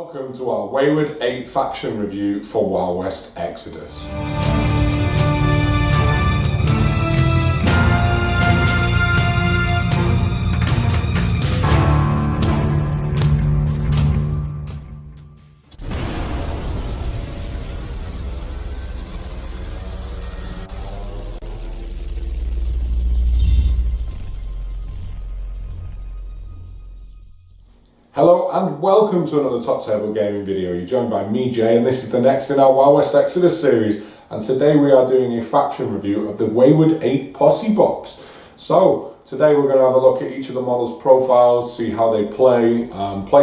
Welcome to our Wayward 8 faction review for Wild West Exodus. Hello and welcome to another Top Table Gaming video. You're joined by me, Jay, and this is the next in our Wild West Exodus series. And today we are doing a faction review of the Wayward 8 Posse box. So today we're going to have a look at each of the models' profiles, see how they play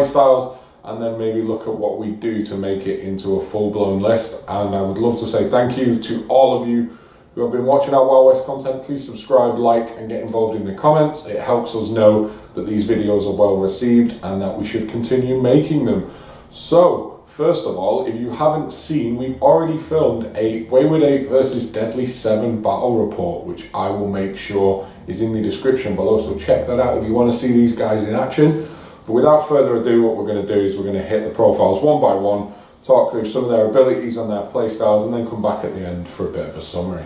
styles, and then maybe look at what we do to make it into a full-blown list. And I would love to say thank you to all of you who have been watching our Wild West content. Please subscribe, like, and get involved in the comments. It helps us know that these videos are well received and that we should continue making them. So, first of all, if you haven't seen, we've already filmed a Wayward 8 versus Deadly 7 battle report, which I will make sure is in the description below. So check that out if you want to see these guys in action. But without further ado, what we're going to do is we're going to hit the profiles one by one, talk through some of their abilities and their playstyles, and then come back at the end for a bit of a summary.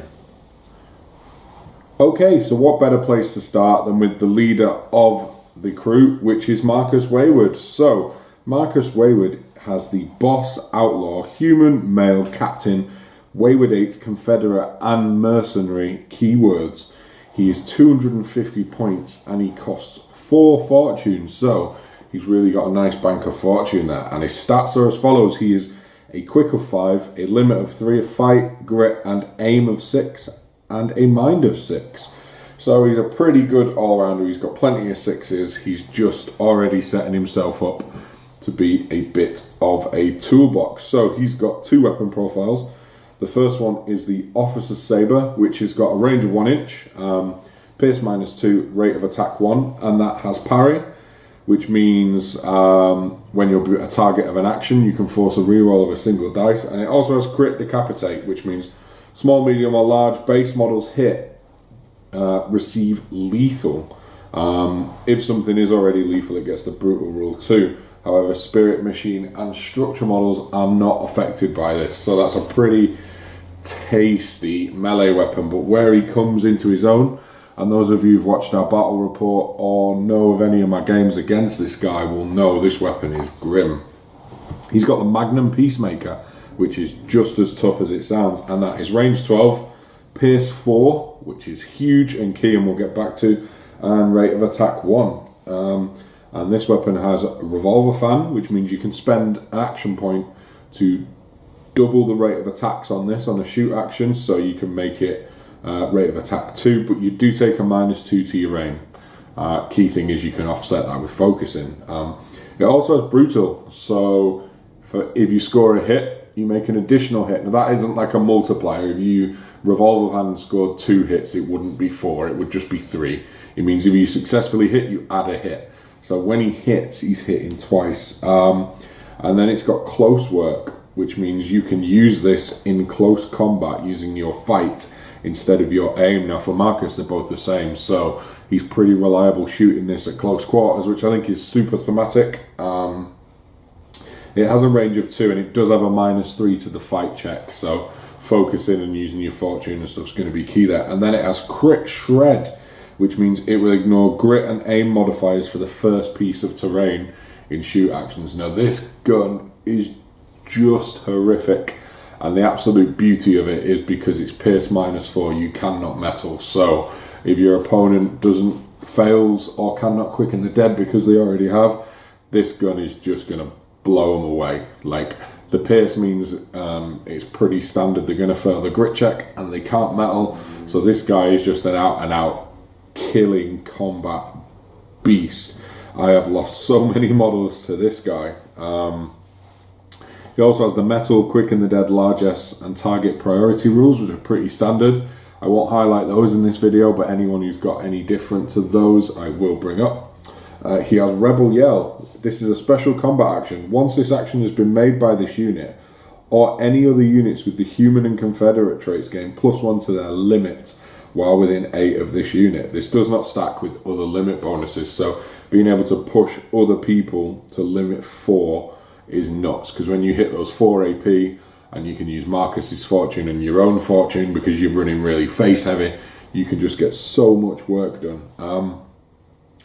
Okay, so what better place to start than with the leader of the crew, which is Marcus Wayward. So, Marcus Wayward has the boss, outlaw, human, male, captain, Wayward 8, confederate, and mercenary keywords. He is 250 points and he costs 4 fortunes, so he's really got a nice bank of fortune there. And his stats are as follows: he is a quick of 5, a limit of 3, a fight, grit, and aim of 6, and a mind of 6. So he's a pretty good all-rounder. He's got plenty of 6s. He's just already setting himself up to be a bit of a toolbox. So he's got 2 weapon profiles. The first one is the Officer's Sabre, which has got a range of 1 inch, pierce -2, rate of attack 1, and that has parry, which means when you're a target of an action, you can force a reroll of a single dice. And it also has crit decapitate, which means small, medium, or large base models hit receive lethal. If something is already lethal, it gets the brutal rule too. However, spirit, machine, and structure models are not affected by this. So that's a pretty tasty melee weapon. But where he comes into his own, and those of you who've watched our battle report or know of any of my games against this guy will know this weapon is grim. He's got the Magnum Peacemaker, which is just as tough as it sounds, and that is range 12, pierce 4, which is huge and key, and we'll get back to, and rate of attack 1. And this weapon has a revolver fan, which means you can spend an action point to double the rate of attacks on this on a shoot action, so you can make it rate of attack 2, but you do take a -2 to your aim. Key thing is you can offset that with focusing. It also has brutal, so if you score a hit, you make an additional hit. Now that isn't like a multiplier. If you revolver hand scored 2 hits, it wouldn't be 4, it would just be 3. It means if you successfully hit, you add a hit. So when he hits, he's hitting twice. And then it's got close work, which means you can use this in close combat using your fight instead of your aim. Now for Marcus, they're both the same, so he's pretty reliable shooting this at close quarters, which I think is super thematic. It has a range of 2, and it does have a -3 to the fight check, so focusing and using your fortune and stuff is going to be key there. And then it has crit shred, which means it will ignore grit and aim modifiers for the first piece of terrain in shoot actions. Now this gun is just horrific, and the absolute beauty of it is because it's pierce -4, you cannot metal. So if your opponent fails or cannot quicken the dead because they already have, this gun is just going to blow them away. Like, the pierce means it's pretty standard. They're going to fail the grit check and they can't metal. So this guy is just an out and out killing combat beast. I have lost so many models to this guy. He also has the metal, quicken the dead, largesse, and target priority rules, which are pretty standard. I won't highlight those in this video, but anyone who's got any different to those I will bring up. He has Rebel Yell. This is a special combat action. Once this action has been made by this unit, or any other units with the human and confederate traits, gain +1 to their limit while within 8 of this unit. This does not stack with other limit bonuses, so being able to push other people to limit 4 is nuts, because when you hit those 4 AP and you can use Marcus's fortune and your own fortune because you're running really face heavy, you can just get so much work done.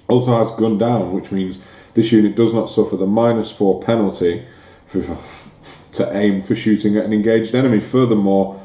Also has gun down, which means this unit does not suffer the -4 penalty to aim for shooting at an engaged enemy. Furthermore,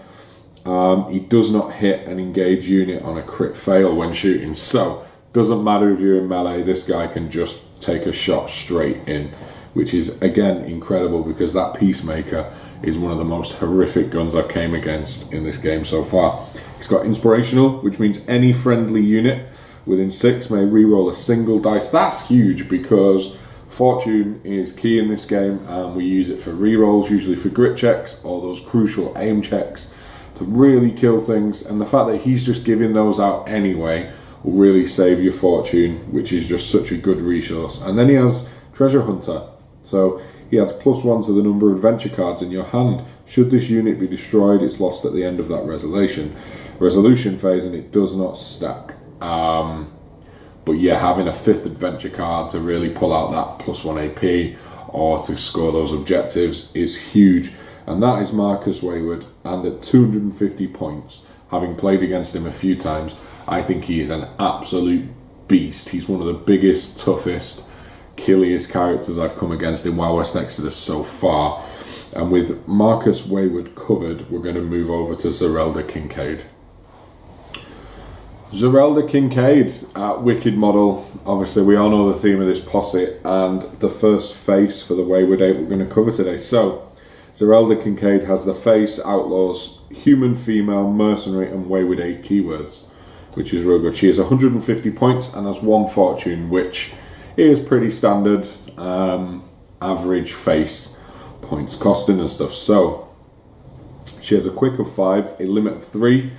he does not hit an engaged unit on a crit fail when shooting. So, doesn't matter if you're in melee, this guy can just take a shot straight in, which is, again, incredible, because that Peacemaker is one of the most horrific guns I've came against in this game so far. He's got Inspirational, which means any friendly unit within 6 may reroll a single dice. That's huge, because fortune is key in this game, and we use it for rerolls, usually for grit checks or those crucial aim checks to really kill things. And the fact that he's just giving those out anyway will really save your fortune, which is just such a good resource. And then he has Treasure Hunter, so he adds +1 to the number of adventure cards in your hand. Should this unit be destroyed, it's lost at the end of that resolution phase, and it does not stack. But yeah, having a 5th adventure card to really pull out that +1 AP or to score those objectives is huge. And that is Marcus Wayward, and at 250 points, having played against him a few times, I think he's an absolute beast. He's one of the biggest, toughest, killiest characters I've come against in Wild West Exodus so far. And with Marcus Wayward covered, we're going to move over to Zerelda Kincaid. Zerelda Kincaid, wicked model. Obviously, we all know the theme of this posse, and the first face for the Wayward 8 we're going to cover today. So, Zerelda Kincaid has the face, outlaws, human, female, mercenary, and Wayward 8 keywords, which is real good. She has 150 points and has 1 fortune, which is pretty standard, average face points costing and stuff. So, she has a quick of 5, a limit of 3,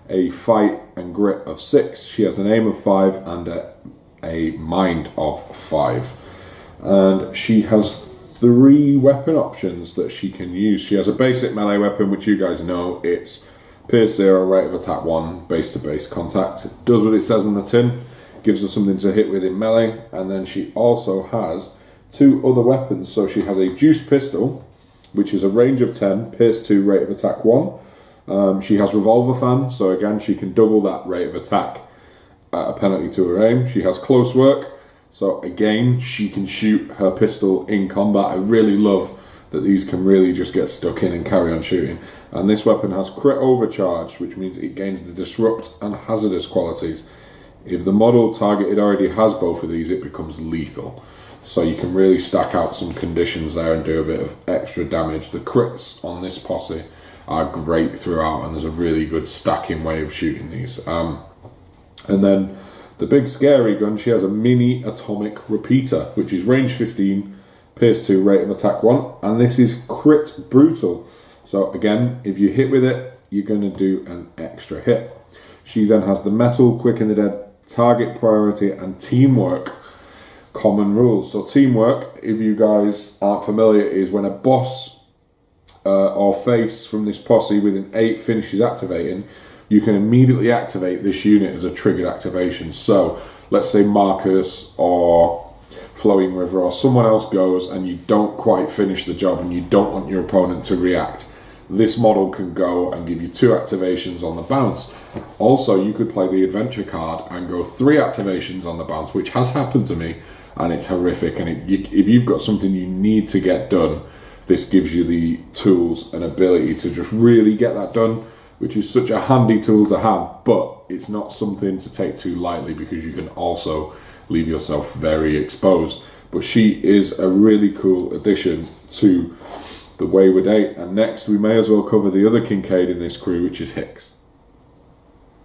a fight and grit of 6. She has an aim of 5 and a mind of 5. And she has 3 weapon options that she can use. She has a basic melee weapon, which you guys know. It's Pierce 0, rate of attack 1, base to base contact. It does what it says on the tin, gives her something to hit with in melee. And then she also has 2 other weapons. So she has a juice pistol, which is a range of 10, Pierce 2, rate of attack 1. She has revolver fan, so again she can double that rate of attack at a penalty to her aim. She has close work, so again she can shoot her pistol in combat. I really love that these can really just get stuck in and carry on shooting. And this weapon has crit overcharge, which means it gains the disrupt and hazardous qualities. If the model targeted already has both of these, it becomes lethal. So you can really stack out some conditions there and do a bit of extra damage. The crits on this posse are great throughout, and there's a really good stacking way of shooting these. And then the big scary gun, she has a mini atomic repeater, which is range 15, pierce 2, rate of attack 1, and this is crit brutal. So again, if you hit with it, you're going to do an extra hit. She then has the metal, quick in the dead, target priority, and teamwork common rules. So teamwork, if you guys aren't familiar, is when a boss or face from this posse within 8 finishes activating, you can immediately activate this unit as a triggered activation. So let's say Marcus or Flowing River or someone else goes and you don't quite finish the job and you don't want your opponent to react, this model can go and give you 2 activations on the bounce. Also, you could play the adventure card and go 3 activations on the bounce, which has happened to me, and it's horrific. And if you've got something you need to get done, this gives you the tools and ability to just really get that done, which is such a handy tool to have, but it's not something to take too lightly, because you can also leave yourself very exposed. But she is a really cool addition to the Wayward 8. And next, we may as well cover the other Kincaid in this crew, which is Hicks.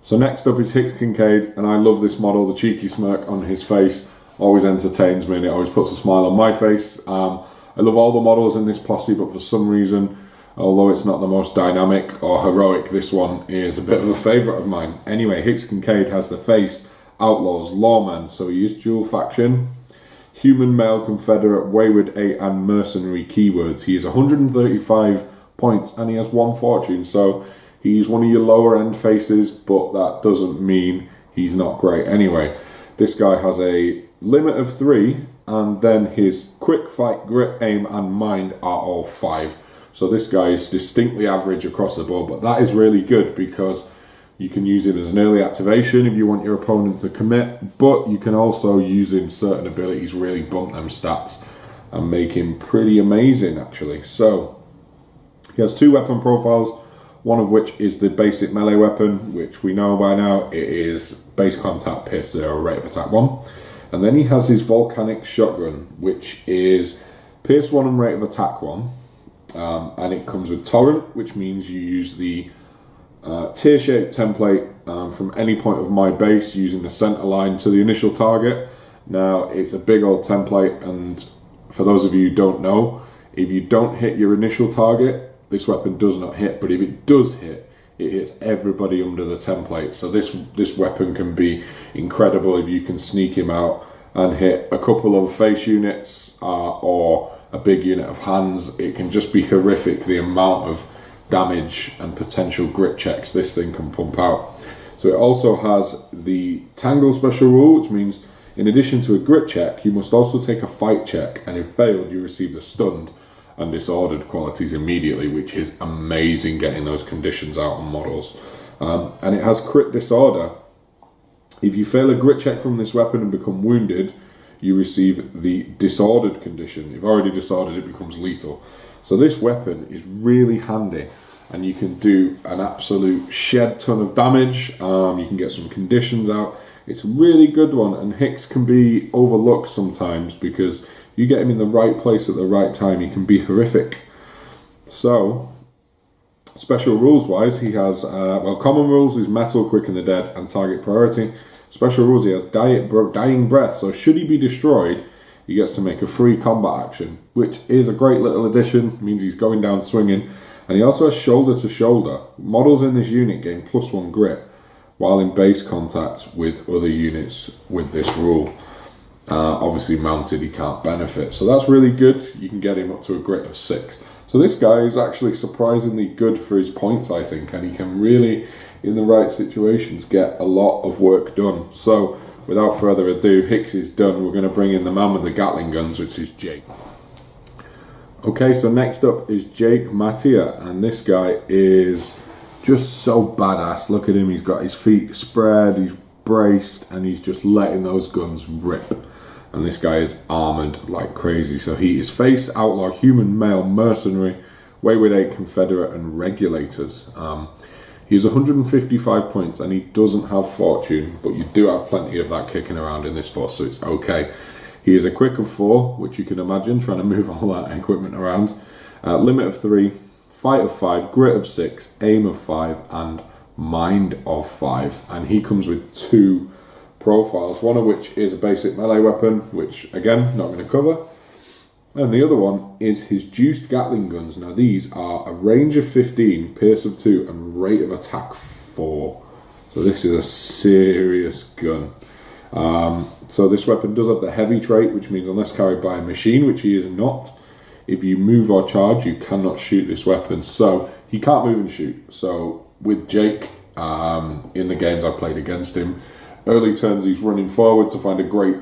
So next up is Hicks Kincaid, and I love this model. The cheeky smirk on his face always entertains me, and it always puts a smile on my face. I love all the models in this posse, but for some reason, although it's not the most dynamic or heroic, this one is a bit of a favourite of mine. Anyway, Hicks Kincaid has the face, outlaws, lawman, so he is dual faction, human, male, confederate, Wayward 8 and mercenary keywords. He is 135 points and he has 1 fortune, so he's one of your lower end faces, but that doesn't mean he's not great. Anyway, this guy has a limit of 3, and then his quick fight, grit, aim, and mind are all 5. So this guy is distinctly average across the board, but that is really good because you can use him as an early activation if you want your opponent to commit, but you can also use him certain abilities, really bump them stats and make him pretty amazing actually. So he has 2 weapon profiles, one of which is the basic melee weapon, which we know by now it is base contact, pierce 0, rate of attack 1. And then he has his volcanic shotgun, which is pierce 1 and rate of attack 1. And it comes with torrent, which means you use the tier shape template from any point of my base using the center line to the initial target. Now it's a big old template, and for those of you who don't know, if you don't hit your initial target, this weapon does not hit, but if it does hit, it hits everybody under the template. So this weapon can be incredible if you can sneak him out and hit a couple of face units or a big unit of hands. It can just be horrific, the amount of damage and potential grit checks this thing can pump out. So it also has the tangle special rule, which means in addition to a grit check, you must also take a fight check, and if failed, you receive the stunned and disordered qualities immediately, which is amazing getting those conditions out on models. And it has crit disorder. If you fail a grit check from this weapon and become wounded, you receive the disordered condition. If already disordered, it becomes lethal. So this weapon is really handy, and you can do an absolute shed ton of damage. You can get some conditions out. It's a really good one, and Hicks can be overlooked sometimes because you get him in the right place at the right time, he can be horrific. So, special rules wise, he has, common rules is metal, quicken the dead, and target priority. Special rules, he has dying breath, so should he be destroyed, he gets to make a free combat action, which is a great little addition, means he's going down swinging. And he also has shoulder to shoulder. Models in this unit gain +1 grit, while in base contact with other units with this rule. Obviously mounted, he can't benefit. So that's really good. You can get him up to a grit of 6. So this guy is actually surprisingly good for his points, I think, and he can really, in the right situations, get a lot of work done. So without further ado, Hicks is done. We're going to bring in the man with the Gatling guns, which is Jake. Okay, so next up is Jake Mafia, and this guy is just so badass. Look at him, he's got his feet spread, he's braced, and he's just letting those guns rip. And this guy is armoured like crazy. So he is face, outlaw, human, male, mercenary, Wayward 8, confederate, and regulators. He's 155 points, and he doesn't have fortune, but you do have plenty of that kicking around in this force, so it's okay. He is a quick of 4, which you can imagine, trying to move all that equipment around. Limit of 3, fight of 5, grit of 6, aim of 5, and mind of 5. And he comes with 2 profiles, one of which is a basic melee weapon, which again, not going to cover. And the other one is his juiced Gatling guns. Now these are a range of 15, pierce of 2, and rate of attack 4. So this is a serious gun. So this weapon does have the heavy trait, which means unless carried by a machine, which he is not, if you move or charge, you cannot shoot this weapon. So he can't move and shoot. So with Jake, in the games I've played against him, early turns he's running forward to find a great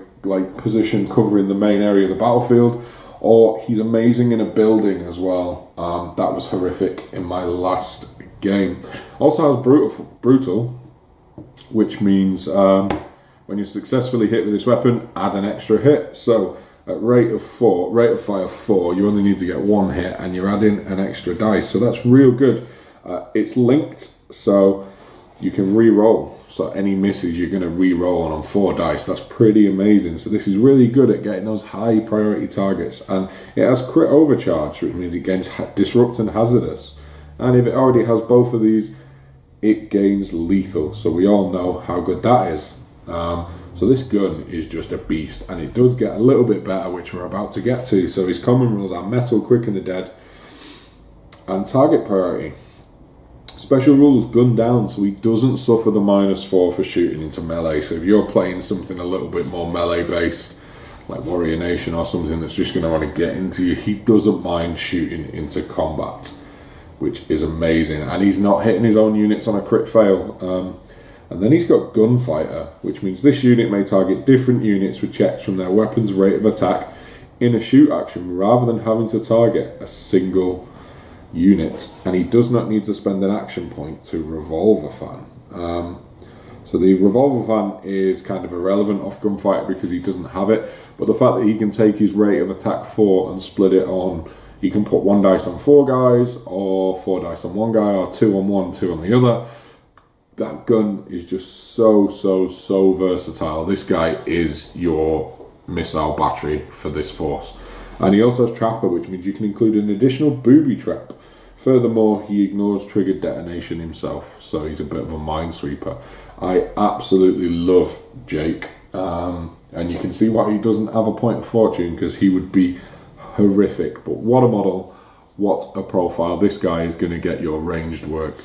position covering the main area of the battlefield, or he's amazing in a building as well. That was horrific in my last game. Also has brutal, which means when you successfully hit with this weapon, add an extra hit. So at rate of fire 4, you only need to get 1 hit, and you're adding an extra dice. So that's real good. It's linked, so you can re-roll. So any misses, you're going to re-roll on 4 dice. That's pretty amazing. So this is really good at getting those high priority targets. And it has crit overcharge, which means it gains disrupt and hazardous. And if it already has both of these, it gains lethal. So we all know how good that is. So this gun is just a beast, and it does get a little bit better, which we're about to get to. So his common rules are metal, quicken the dead, and target priority. Special rules, gun down, so he doesn't suffer the -4 for shooting into melee. So if you're playing something a little bit more melee based, like Warrior Nation or something that's just going to want to get into you, he doesn't mind shooting into combat, which is amazing. And he's not hitting his own units on a crit fail. And then he's got Gunfighter, which means this unit may target different units with checks from their weapon's rate of attack in a shoot action rather than having to target a single unit. And he does not need to spend an action point to Revolver Fan. So the Revolver Fan is kind of irrelevant off Gunfighter because he doesn't have it, but the fact that he can take his rate of attack 4 and split it on, he can put 1 dice on 4 guys, or 4 dice on 1 guy, or 2 on 1, 2 on the other. That gun is just so versatile. This guy is your missile battery for this force. And he also has Trapper, which means you can include an additional booby trap. Furthermore, he ignores triggered detonation himself, so he's a bit of a minesweeper. I absolutely love Jake, and you can see why he doesn't have a point of fortune, because he would be horrific. But what a model, what a profile. This guy is going to get your ranged work.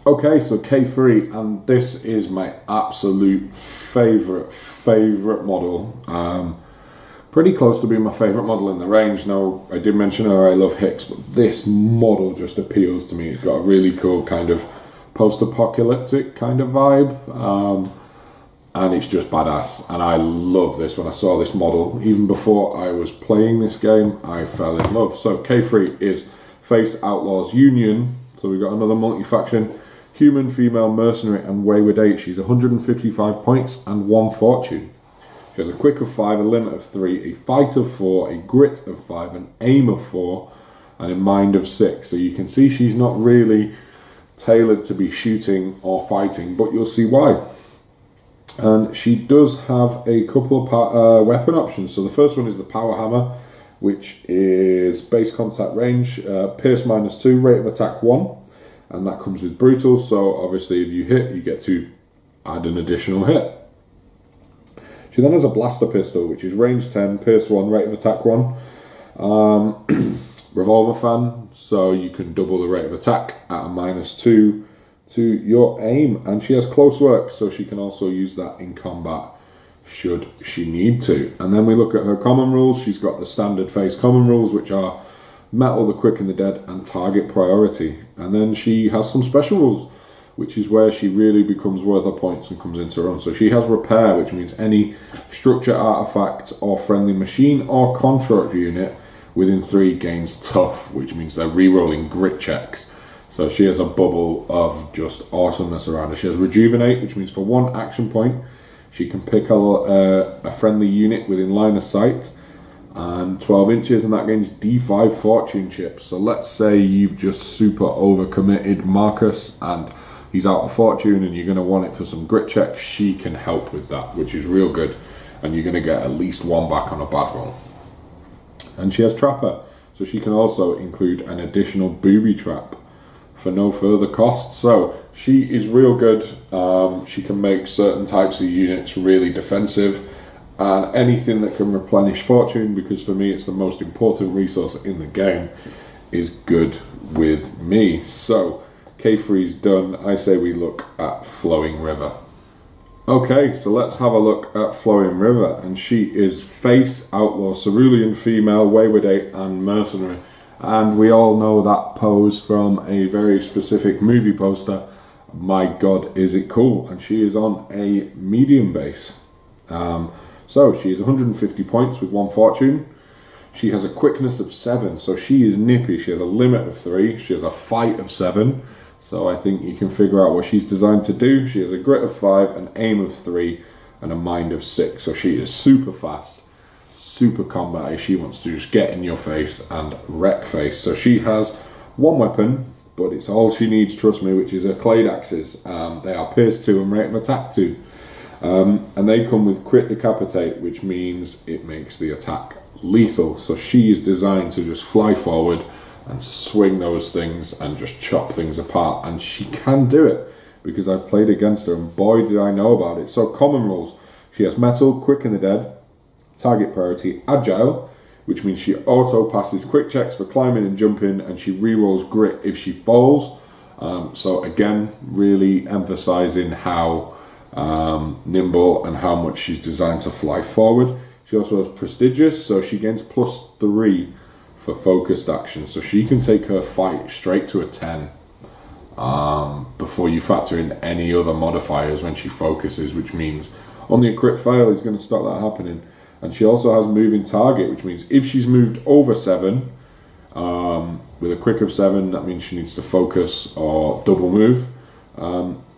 Okay, so K3, and this is my absolute favourite model. Pretty close to being my favourite model in the range. Now, I did mention I love Hicks, but this model just appeals to me. It's got a really cool kind of post-apocalyptic kind of vibe, and it's just badass. And I love this. When I saw this model, even before I was playing this game, I fell in love. So K3 is Face Outlaws Union. So we've got another multi-faction. Human, female, mercenary, and Wayward 8. She's 155 points and 1 fortune. She has a quick of 5, a limit of 3, a fight of 4, a grit of 5, an aim of 4, and a mind of 6. So you can see she's not really tailored to be shooting or fighting, but you'll see why. And she does have a couple of weapon options. So the first one is the Power Hammer, which is base contact range, pierce -2, rate of attack 1, and that comes with brutal. So obviously if you hit, you get to add an additional hit. She then has a blaster pistol, which is range 10, pierce 1, rate of attack 1. Revolver Fan, so you can double the rate of attack at a -2 to your aim. And she has close work, so she can also use that in combat should she need to. And then we look at her common rules. She's got the standard face common rules, which are metal, the quick and the dead, and target priority. And then she has some special rules, which is where she really becomes worth her points and comes into her own. So she has repair, which means any structure, artifact, or friendly machine or construct unit within 3 gains tough, which means they're re-rolling grit checks. So she has a bubble of just awesomeness around her. She has rejuvenate, which means for 1 action point, she can pick a friendly unit within line of sight and 12 inches, and that gains D5 fortune chips. So let's say you've just super overcommitted Marcus and he's out of fortune and you're going to want it for some grit checks. She can help with that, which is real good, and you're going to get at least 1 back on a bad roll. And she has Trapper, so she can also include an additional booby trap for no further cost. So she is real good. She can make certain types of units really defensive, and anything that can replenish fortune, because for me it's the most important resource in the game, is good with me. So K3's done. I say we look at Flowing River. Okay, so let's have a look at Flowing River, and she is Face Outlaw, Cerulean female, Wayward 8, and mercenary. And we all know that pose from a very specific movie poster. My God, is it cool? And she is on a medium base. So she is 150 points with 1 fortune. She has a quickness of 7, so she is nippy. She has a limit of 3. She has a fight of 7. So I think you can figure out what she's designed to do. She has a grit of 5, an aim of 3, and a mind of 6. So she is super fast, super combat. She wants to just get in your face and wreck face. So she has 1 weapon, but it's all she needs, trust me, which is her Clade Axes. They are pierce 2 and rate of attack 2. And they come with crit decapitate, which means it makes the attack lethal. So she is designed to just fly forward and swing those things and just chop things apart, and she can do it because I've played against her, and boy did I know about it. So common rules: she has metal, quick and the dead, target priority, agile, which means she auto passes quick checks for climbing and jumping, and she rerolls grit if she falls. So again, really emphasizing how nimble and how much she's designed to fly forward. She also has prestigious, so she gains +3 for focused action, so she can take her fight straight to a 10. before you factor in any other modifiers when she focuses, which means only a crit fail is going to stop that happening. And she also has moving target, which means if she's moved over 7, with a quick of 7, that means she needs to focus or double move.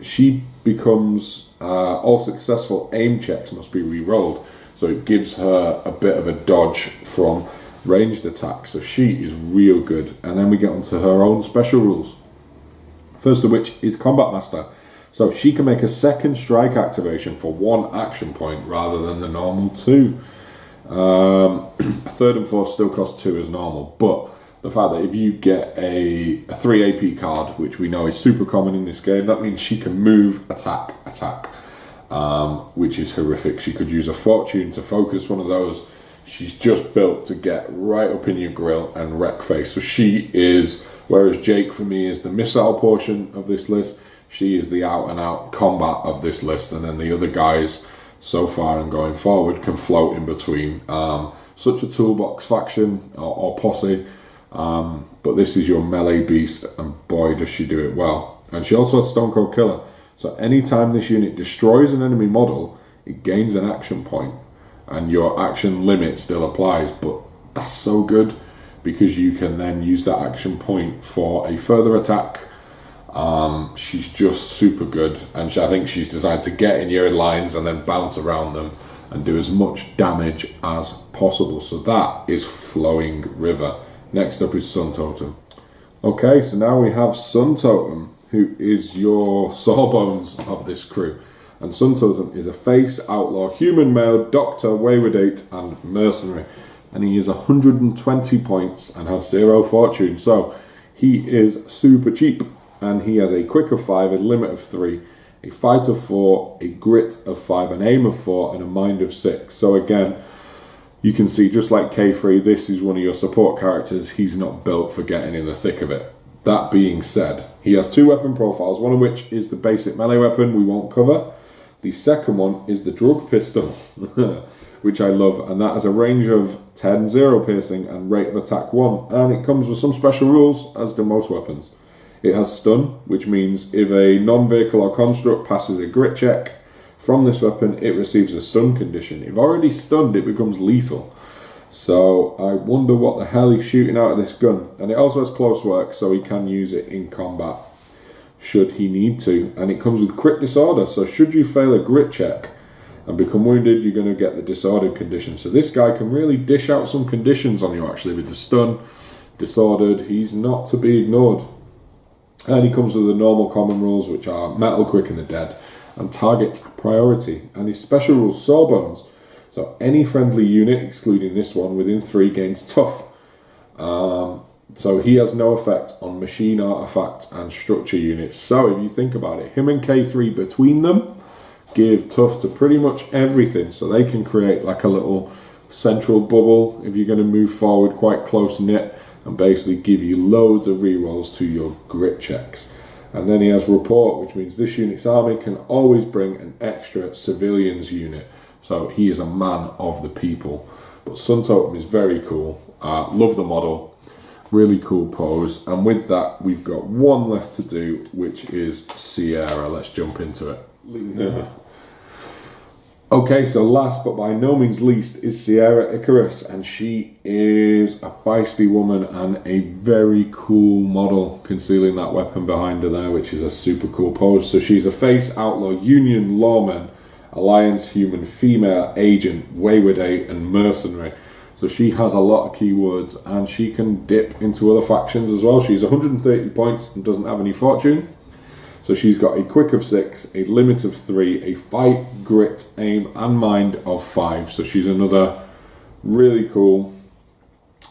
She becomes, all successful aim checks must be re-rolled. So it gives her a bit of a dodge from ranged attacks. So she is real good. And then we get onto her own special rules. First of which is Combat Master. So she can make a second strike activation for 1 action point rather than the normal 2. A third and fourth still cost 2 as normal, but the fact that if you get a 3 AP card, which we know is super common in this game, that means she can move, attack, which is horrific. She could use a fortune to focus one of those. She's just built to get right up in your grill and wreck face. So she is, whereas Jake for me is the missile portion of this list, she is the out and out combat of this list, and then the other guys so far and going forward can float in between. Such a toolbox faction or posse, but this is your melee beast, and boy does she do it well. And she also has Stone Cold Killer, so anytime this unit destroys an enemy model, it gains an action point, and your action limit still applies. But that's so good because you can then use that action point for a further attack. She's just super good, and I think she's designed to get in your lines and then bounce around them and do as much damage as possible. So that is Flowing River. Next up is Sun Totem. Okay, so now we have Sun Totem, who is your sawbones of this crew. And Sun Totem is a face, outlaw, human male, doctor, wayward 8, and mercenary. And he is 120 points and has 0 fortune. So he is super cheap. And he has a quick of 5, a limit of 3, a fight of 4, a grit of 5, an aim of 4, and a mind of 6. So again, you can see, just like K3, this is one of your support characters. He's not built for getting in the thick of it. That being said, he has 2 weapon profiles, one of which is the basic melee weapon we won't cover. The second one is the drug pistol, which I love, and that has a range of 10, 0 piercing, and rate of attack 1. And it comes with some special rules, as do most weapons. It has stun, which means if a non-vehicle or construct passes a grit check from this weapon, it receives a stun condition. If already stunned, it becomes lethal. So I wonder what the hell he's shooting out of this gun. And it also has close work, so he can use it in combat should he need to. And it comes with crit disorder, so should you fail a grit check and become wounded, you're going to get the disordered condition. So this guy can really dish out some conditions on you actually with the stun. Disordered, he's not to be ignored. And he comes with the normal common rules, which are metal, quick, and the dead, and target priority. And his special rules, sawbones. So any friendly unit, excluding this one, within 3 gains tough. So he has no effect on machine, artifact, and structure units. So if you think about it, him and K3 between them give tough to pretty much everything. So they can create like a little central bubble if you're going to move forward quite close knit, and basically give you loads of rerolls to your grit checks. And then he has report, which means this unit's army can always bring an extra civilians unit. So he is a man of the people. But Sun Totem is very cool. Love the model. Really cool pose. And with that, we've got one left to do, which is Sierra. Let's jump into it. Yeah. Okay, so last but by no means least is Sierra Icarus, and she is a feisty woman and a very cool model, concealing that weapon behind her there, which is a super cool pose. So she's a face, outlaw, union, lawman, alliance, human, female, agent, wayward 8, and mercenary. So she has a lot of keywords, and she can dip into other factions as well. She's 130 points and doesn't have any fortune. So she's got a quick of 6, a limit of 3, a fight, grit, aim, and mind of 5. So she's another really cool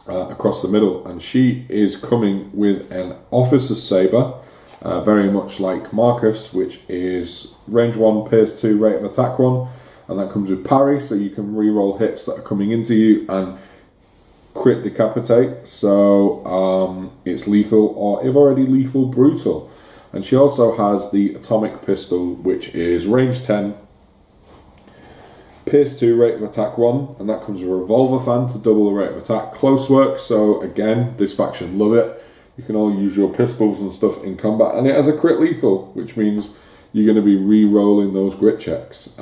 across the middle. And she is coming with an Officer's Sabre, very much like Marcus, which is range 1, pierce 2, rate of attack 1. And that comes with parry, so you can re-roll hits that are coming into you and crit decapitate. So it's lethal, or if already lethal, brutal. And she also has the atomic pistol, which is range 10, pierce 2, rate of attack 1, and that comes with a revolver fan to double the rate of attack. Close work, so again, this faction love it. You can all use your pistols and stuff in combat, and it has a crit lethal, which means you're going to be re-rolling those grit checks.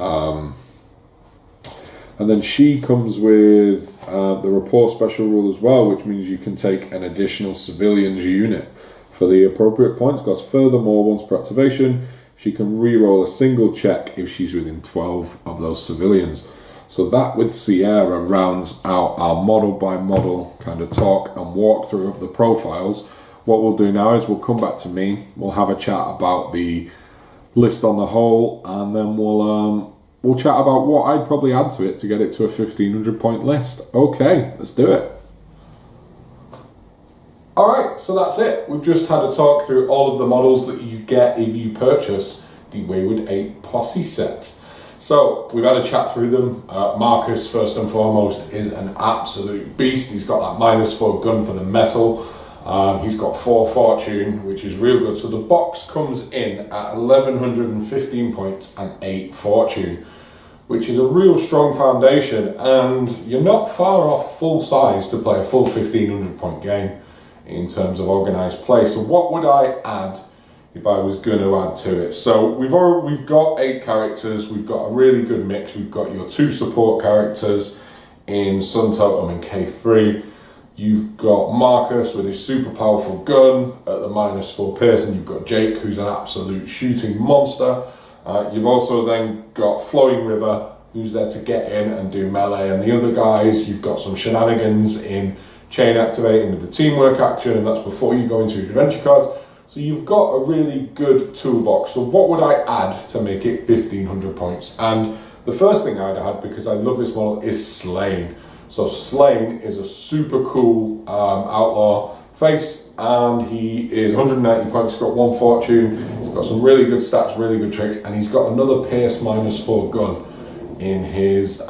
And then she comes with the rapport special rule as well, which means you can take an additional civilians unit for the appropriate points cost. Furthermore, once per activation, she can re-roll a single check if she's within 12 of those civilians. So that, with Sierra, rounds out our model by model kind of talk and walkthrough of the profiles. What we'll do now is we'll come back to me, we'll have a chat about the list on the whole, and then we'll chat about what I'd probably add to it to get it to a 1500 point list. Okay, let's do it. Alright, so that's it. We've just had a talk through all of the models that you get if you purchase the Wayward 8 Posse set. So, we've had a chat through them. Marcus, first and foremost, is an absolute beast. He's got that -4 gun for the metal. He's got 4 fortune, which is real good. So the box comes in at 1115 points and 8 fortune, which is a real strong foundation, and you're not far off full size to play a full 1500 point game in terms of organised play. So what would I add if I was going to add to it? So we've got 8 characters. We've got a really good mix. We've got your 2 support characters in Sun Totem and K3. You've got Marcus with his super powerful gun at the -4 pierce, and you've got Jake, who's an absolute shooting monster. You've also then got Flowing River, who's there to get in and do melee, and the other guys, you've got some shenanigans in chain activating with the teamwork action, and that's before you go into your adventure cards. So you've got a really good toolbox. So what would I add to make it 1500 points? And the first thing I'd add, because I love this model, is Slain. So Slain is a super cool outlaw face, and he is 190 points. He's got 1 fortune. He's got some really good stats, really good tricks, and he's got another pierce -4 gun in his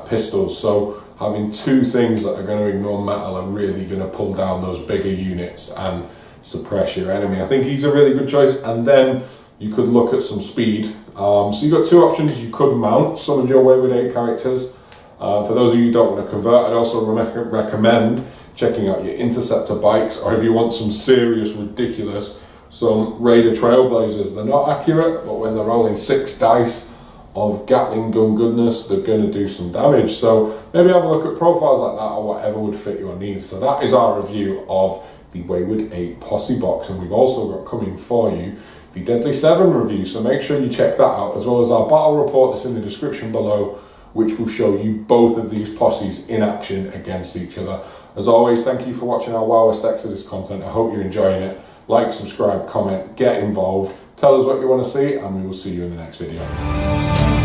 pistols. So having 2 things that are going to ignore metal are really going to pull down those bigger units and suppress your enemy. I think he's a really good choice. And then you could look at some speed. So you've got 2 options. You could mount some of your Wayward 8 characters. For those of you who don't want to convert, I'd also recommend checking out your Interceptor bikes, or if you want some serious, ridiculous, some Raider Trailblazers. They're not accurate, but when they're rolling 6 dice of Gatling gun goodness, they're going to do some damage. So maybe have a look at profiles like that, or whatever would fit your needs. So that is our review of the Wayward 8 Posse box, and we've also got coming for you the Deadly 7 review, so make sure you check that out, as well as our battle report that's in the description below, which will show you both of these posses in action against each other. As always, thank you for watching our Wowest Exodus content. I hope you're enjoying it. Like, subscribe, comment, get involved, tell us what you want to see, and we will see you in the next video.